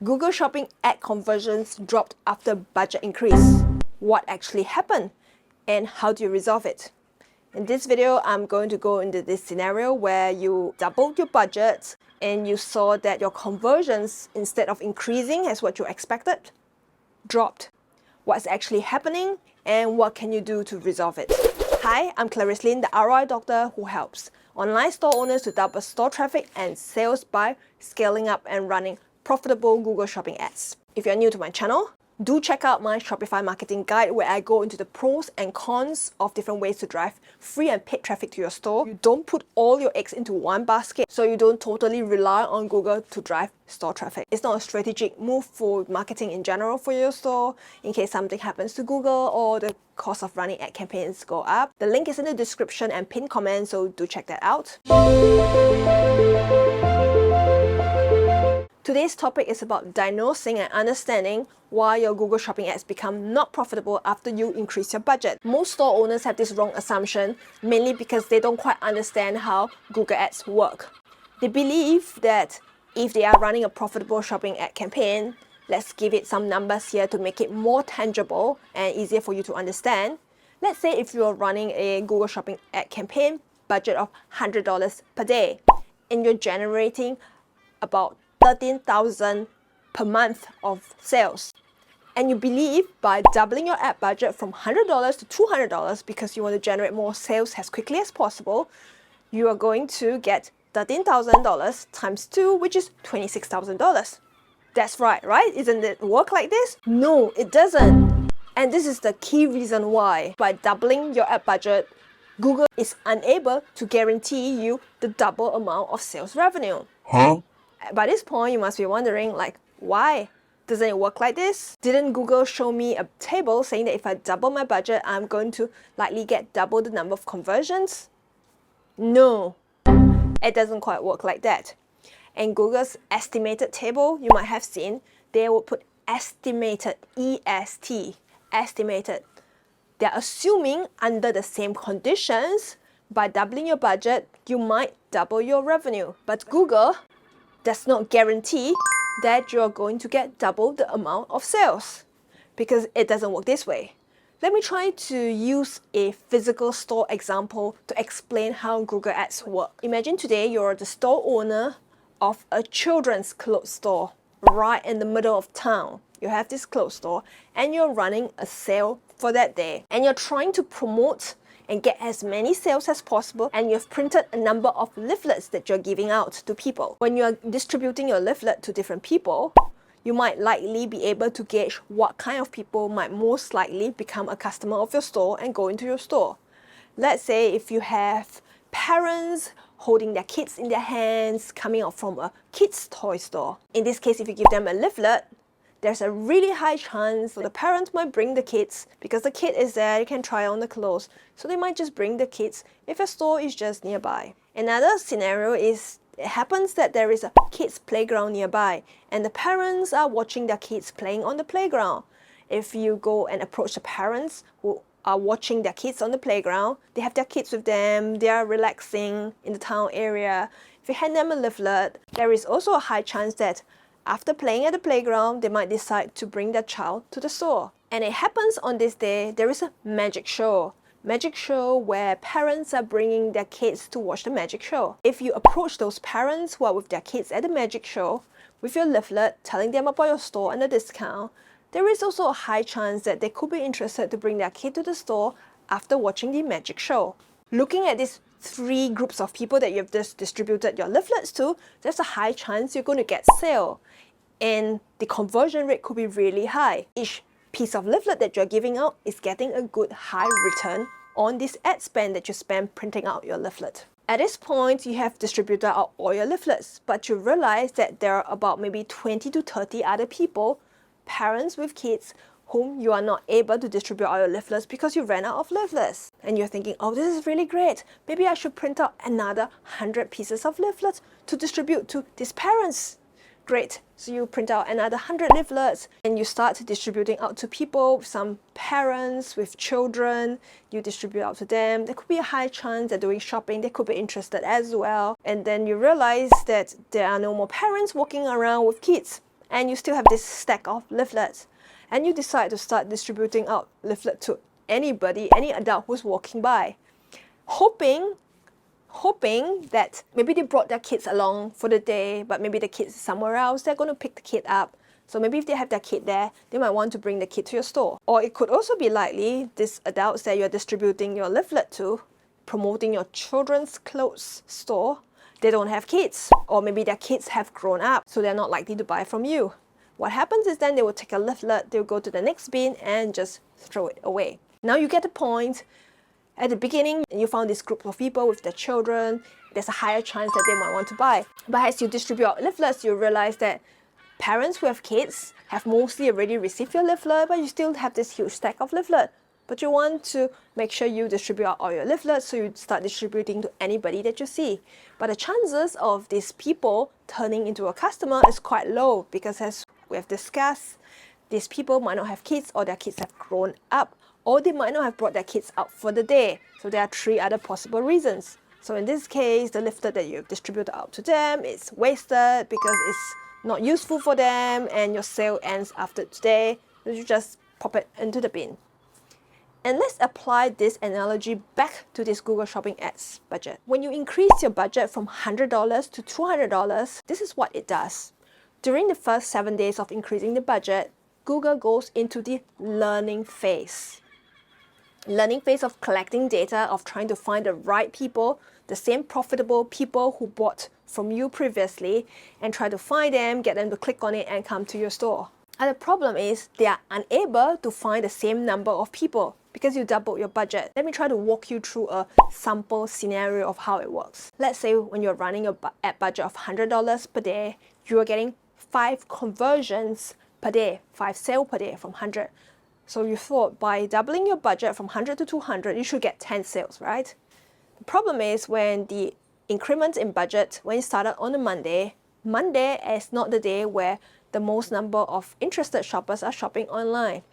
Google Shopping ad conversions dropped after budget increase. What actually happened and how do you resolve it? In this video, I'm going to go into this scenario where you doubled your budget and you saw that your conversions, instead of increasing as what you expected, dropped. What's actually happening and what can you do to resolve it? Hi, I'm Clarice Lin, the ROI doctor who helps online store owners to double store traffic and sales by scaling up and running profitable Google Shopping ads. If you're new to my channel, do check out my Shopify marketing guide where I go into the pros and cons of different ways to drive free and paid traffic to your store. You don't put all your eggs into one basket, so you don't totally rely on Google to drive store traffic. It's not a strategic move for marketing in general for your store in case something happens to Google or the cost of running ad campaigns go up. The link is in the description and pinned comment, so do check that out. Today's topic is about diagnosing and understanding why your Google Shopping ads become not profitable after you increase your budget. Most store owners have this wrong assumption, mainly because they don't quite understand how Google ads work. They believe that if they are running a profitable shopping ad campaign, let's give it some numbers here to make it more tangible and easier for you to understand. Let's say if you're running a Google Shopping ad campaign, budget of $100 per day, and you're generating about $13,000 per month of sales. And you believe by doubling your ad budget from $100 to $200 because you want to generate more sales as quickly as possible, you are going to get $13,000 times 2, which is $26,000. That's right? Isn't it work like this? No, it doesn't. And this is the key reason why. By doubling your ad budget, Google is unable to guarantee you the double amount of sales revenue. By this point, you must be wondering, why doesn't it work like this? Didn't Google show me a table saying that if I double my budget, I'm going to likely get double the number of conversions? No, it doesn't quite work like that. In Google's estimated table, you might have seen, they would put estimated, EST, estimated. They're assuming under the same conditions, by doubling your budget, you might double your revenue. But Google does not guarantee that you're going to get double the amount of sales because it doesn't work this way. Let me try to use a physical store example to explain how Google Ads work. Imagine today you're the store owner of a children's clothes store right in the middle of town. You have this clothes store and you're running a sale for that day and you're trying to promote and get as many sales as possible, and you've printed a number of leaflets that you're giving out to people. When you're distributing your leaflet to different people, you might likely be able to gauge what kind of people might most likely become a customer of your store and go into your store. Let's say if you have parents holding their kids in their hands coming out from a kids toy store. In this case, if you give them a leaflet, there's a really high chance that the parents might bring the kids because the kid is there, you can try on the clothes. So they might just bring the kids if a store is just nearby. Another scenario is it happens that there is a kids playground nearby and the parents are watching their kids playing on the playground. If you go and approach the parents who are watching their kids on the playground, they have their kids with them, they are relaxing in the town area. If you hand them a leaflet, there is also a high chance that after playing at the playground, they might decide to bring their child to the store. And it happens on this day, there is a magic show. Magic show where parents are bringing their kids to watch the magic show. If you approach those parents who are with their kids at the magic show with your leaflet telling them about your store and the discount, there is also a high chance that they could be interested to bring their kid to the store after watching the magic show. Looking at these 3 groups of people that you've just distributed your leaflets to, there's a high chance you're going to get sale. And the conversion rate could be really high. Each piece of leaflet that you're giving out is getting a good high return on this ad spend that you spend printing out your leaflet. At this point, you have distributed out all your leaflets, but you realize that there are about maybe 20 to 30 other people, parents with kids, whom you are not able to distribute all your leaflets because you ran out of leaflets. And you're thinking, oh, this is really great. Maybe I should print out another 100 pieces of leaflets to distribute to these parents. Great. So you print out another 100 leaflets and you start distributing out to people, some parents with children, you distribute out to them. There could be a high chance they're doing shopping, they could be interested as well. And then you realize that there are no more parents walking around with kids. and you still have this stack of leaflets, and you decide to start distributing out leaflet to anybody, any adult who's walking by, hoping that maybe they brought their kids along for the day, but maybe the kids is somewhere else, they're going to pick the kid up. So maybe if they have their kid there, they might want to bring the kid to your store. Or it could also be likely these adults that you're distributing your leaflet to, promoting your children's clothes store, they don't have kids, or maybe their kids have grown up, so they're not likely to buy from you. What happens is then they will take a leaflet, they'll go to the next bin and just throw it away. Now you get the point. At the beginning, you found this group of people with their children, there's a higher chance that they might want to buy. But as you distribute out leaflets, you realize that parents who have kids have mostly already received your leaflet, but you still have this huge stack of leaflet. But you want to make sure you distribute out all your leaflets, so you start distributing to anybody that you see. But the chances of these people turning into a customer is quite low, because as we have discussed, these people might not have kids, or their kids have grown up, or they might not have brought their kids out for the day. So there are 3 other possible reasons. So in this case, the leaflet that you've distributed out to them is wasted because it's not useful for them, and your sale ends after today, so you just pop it into the bin. And let's apply this analogy back to this Google Shopping Ads budget. When you increase your budget from $100 to $200, this is what it does. During the first 7 days of increasing the budget, Google goes into the learning phase. Learning phase of collecting data, of trying to find the right people, the same profitable people who bought from you previously, and try to find them, get them to click on it and come to your store. And the problem is they are unable to find the same number of people because you doubled your budget. Let me try to walk you through a sample scenario of how it works. Let's say when you're running a ad budget of $100 per day, you are getting 5 conversions per day, 5 sales per day from 100. So you thought by doubling your budget from 100 to 200, you should get 10 sales, right? The problem is when the increment in budget, when it started on a Monday is not the day where the most number of interested shoppers are shopping online.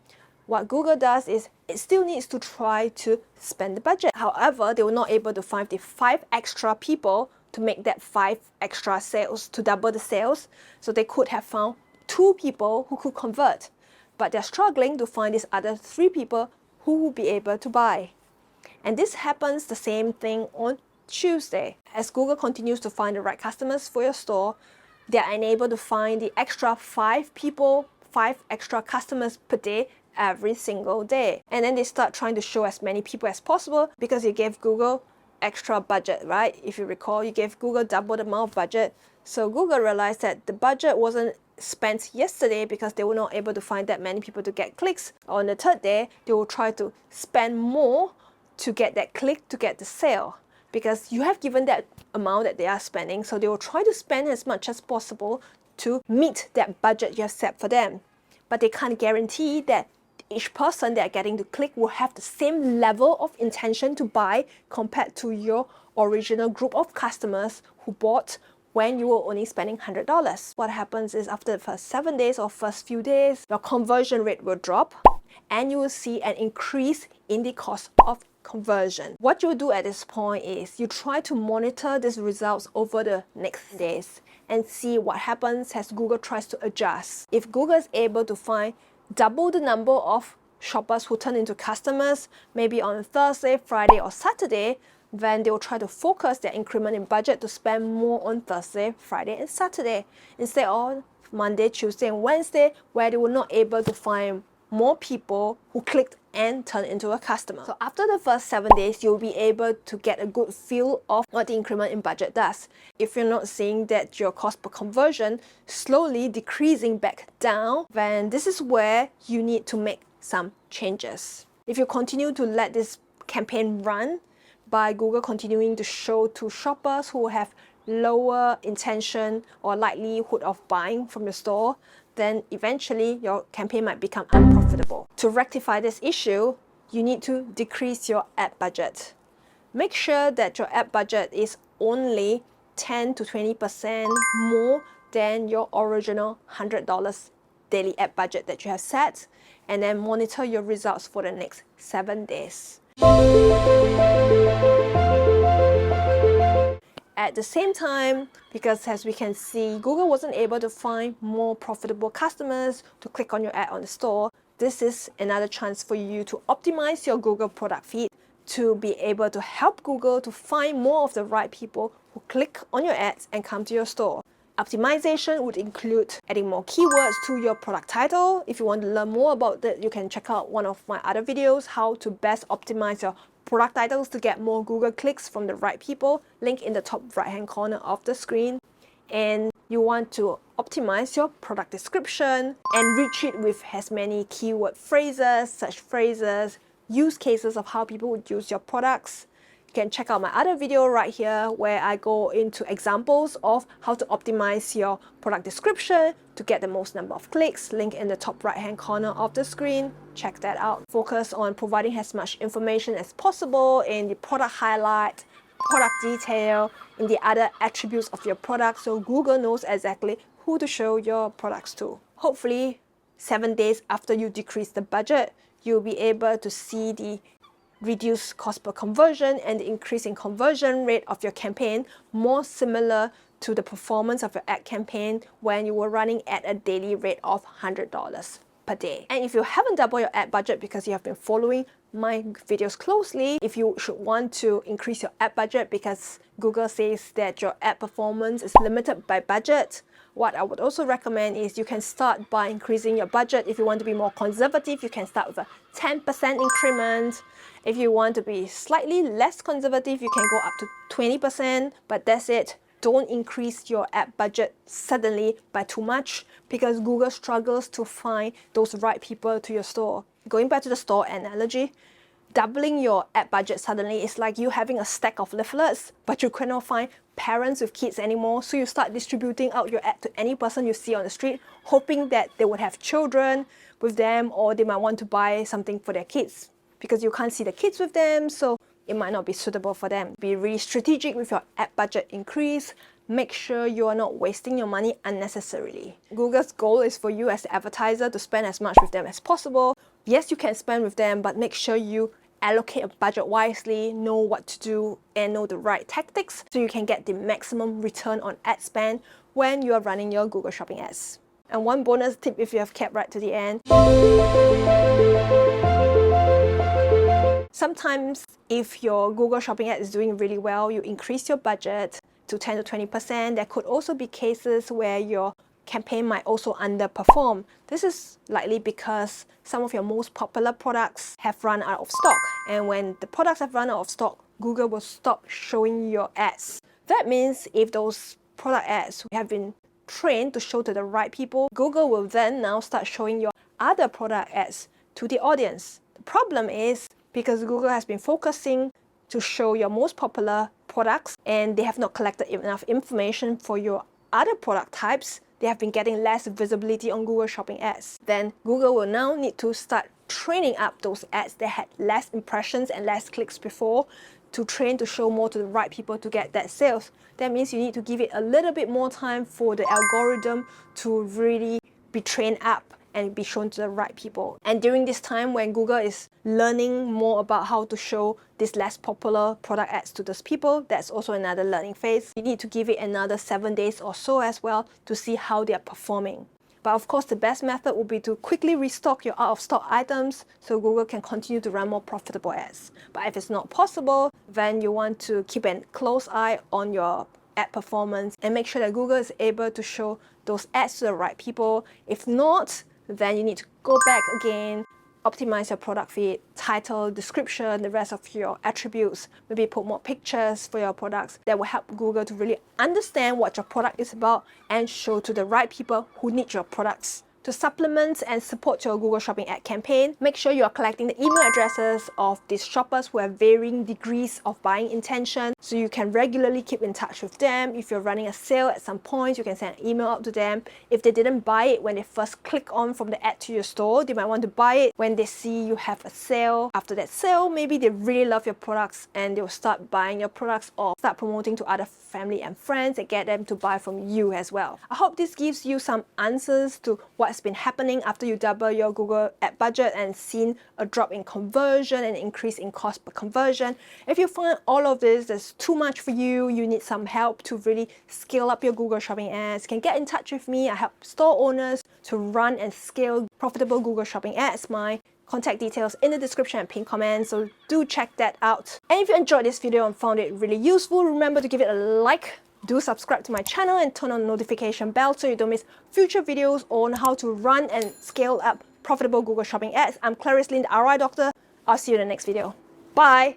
What Google does is it still needs to try to spend the budget. However, they were not able to find the 5 extra people to make that 5 extra sales, to double the sales. So they could have found 2 people who could convert, but they're struggling to find these other 3 people who will be able to buy. And this happens the same thing on Tuesday. As Google continues to find the right customers for your store, they're unable to find the extra 5 people, 5 extra customers per day every single day. And then they start trying to show as many people as possible because you gave Google extra budget, right? If you recall, you gave Google double the amount of budget. So Google realized that the budget wasn't spent yesterday because they were not able to find that many people to get clicks. On the 3rd day, they will try to spend more to get that click, to get the sale. Because you have given that amount that they are spending, so they will try to spend as much as possible to meet that budget you have set for them. But they can't guarantee that each person that are getting to click will have the same level of intention to buy compared to your original group of customers who bought when you were only spending $100. What happens is after the first 7 days or first few days, your conversion rate will drop and you will see an increase in the cost of conversion. What you do at this point is you try to monitor these results over the next days and see what happens as Google tries to adjust. If Google is able to find double the number of shoppers who turn into customers, maybe on Thursday, Friday, or Saturday, then they will try to focus their increment in budget to spend more on Thursday, Friday, and Saturday instead of Monday, Tuesday, and Wednesday, where they were not able to find more people who clicked and turned into a customer. So after the first 7 days, you'll be able to get a good feel of what the increment in budget does. If you're not seeing that your cost per conversion slowly decreasing back down, then this is where you need to make some changes. If you continue to let this campaign run by Google continuing to show to shoppers who have lower intention or likelihood of buying from your store, then eventually your campaign might become unprofitable. To rectify this issue, you need to decrease your ad budget. Make sure that your ad budget is only 10 to 20% more than your original $100 daily ad budget that you have set, and then monitor your results for the next 7 days. At the same time, because as we can see, Google wasn't able to find more profitable customers to click on your ad on the store, this is another chance for you to optimize your Google product feed to be able to help Google to find more of the right people who click on your ads and come to your store. Optimization would include adding more keywords to your product title. If you want to learn more about that, you can check out one of my other videos, how to best optimize your product titles to get more Google clicks from the right people, link in the top right hand corner of the screen. And you want to optimize your product description, enrich it with as many keyword phrases, search phrases, use cases of how people would use your products. You can check out my other video right here where I go into examples of how to optimize your product description to get the most number of clicks, link in the top right hand corner of the screen. Check that out. Focus on providing as much information as possible in the product highlight, product detail, in the other attributes of your product so Google knows exactly who to show your products to. Hopefully, 7 days after you decrease the budget, you'll be able to see the reduced cost per conversion and the increase in conversion rate of your campaign more similar to the performance of your ad campaign when you were running at a daily rate of $100 per day. And if you haven't doubled your ad budget because you have been following my videos closely, if you should want to increase your ad budget because Google says that your ad performance is limited by budget, what I would also recommend is you can start by increasing your budget. If you want to be more conservative, you can start with a 10% increment. If you want to be slightly less conservative, you can go up to 20%, but that's it. Don't increase your ad budget suddenly by too much because Google struggles to find those right people to your store. Going back to the store analogy, doubling your ad budget suddenly is like you having a stack of leaflets, but you cannot find parents with kids anymore, so you start distributing out your ad to any person you see on the street, hoping that they would have children with them or they might want to buy something for their kids because you can't see the kids with them, so it might not be suitable for them. Be really strategic with your ad budget increase. Make sure you are not wasting your money unnecessarily. Google's goal is for you as the advertiser to spend as much with them as possible. Yes, you can spend with them, but make sure you allocate a budget wisely, know what to do, and know the right tactics so you can get the maximum return on ad spend when you are running your Google Shopping ads. And one bonus tip if you have kept right to the end. Sometimes if your Google Shopping ad is doing really well, you increase your budget to 10 to 20%. There could also be cases where your campaign might also underperform. This is likely because some of your most popular products have run out of stock. And when the products have run out of stock, Google will stop showing your ads. That means if those product ads have been trained to show to the right people, Google will then now start showing your other product ads to the audience. The problem is because Google has been focusing to show your most popular products and they have not collected enough information for your other product types, they have been getting less visibility on Google Shopping ads. Then Google will now need to start training up those ads that had less impressions and less clicks before to train to show more to the right people to get that sales. That means you need to give it a little bit more time for the algorithm to really be trained up and be shown to the right people. And during this time when Google is learning more about how to show these less popular product ads to those people, that's also another learning phase. You need to give it another 7 days or so as well to see how they are performing. But of course, the best method would be to quickly restock your out-of-stock items so Google can continue to run more profitable ads. But if it's not possible, then you want to keep a close eye on your ad performance and make sure that Google is able to show those ads to the right people. If not, then you need to go back again, optimize your product feed, title, description, the rest of your attributes, maybe put more pictures for your products that will help Google to really understand what your product is about and show to the right people who need your products. To supplement and support your Google Shopping ad campaign, make sure you are collecting the email addresses of these shoppers who have varying degrees of buying intention so you can regularly keep in touch with them. If you're running a sale at some point, you can send an email out to them. If they didn't buy it when they first click on from the ad to your store, they might want to buy it when they see you have a sale. After that sale, maybe they really love your products and they'll start buying your products or start promoting to other family and friends and get them to buy from you as well. I hope this gives you some answers to what has been happening after you double your Google ad budget and seen a drop in conversion and increase in cost per conversion. If you find all of this is too much for you, you need some help to really scale up your Google Shopping ads, you can get in touch with me. I help store owners to run and scale profitable Google Shopping ads. My contact details in the description and pinned comment, so do check that out. And if you enjoyed this video and found it really useful, remember to give it a like, do subscribe to my channel and turn on the notification bell so you don't miss future videos on how to run and scale up profitable Google Shopping ads. I'm Clarice Lin, the ROI Doctor. I'll see you in the next video. Bye!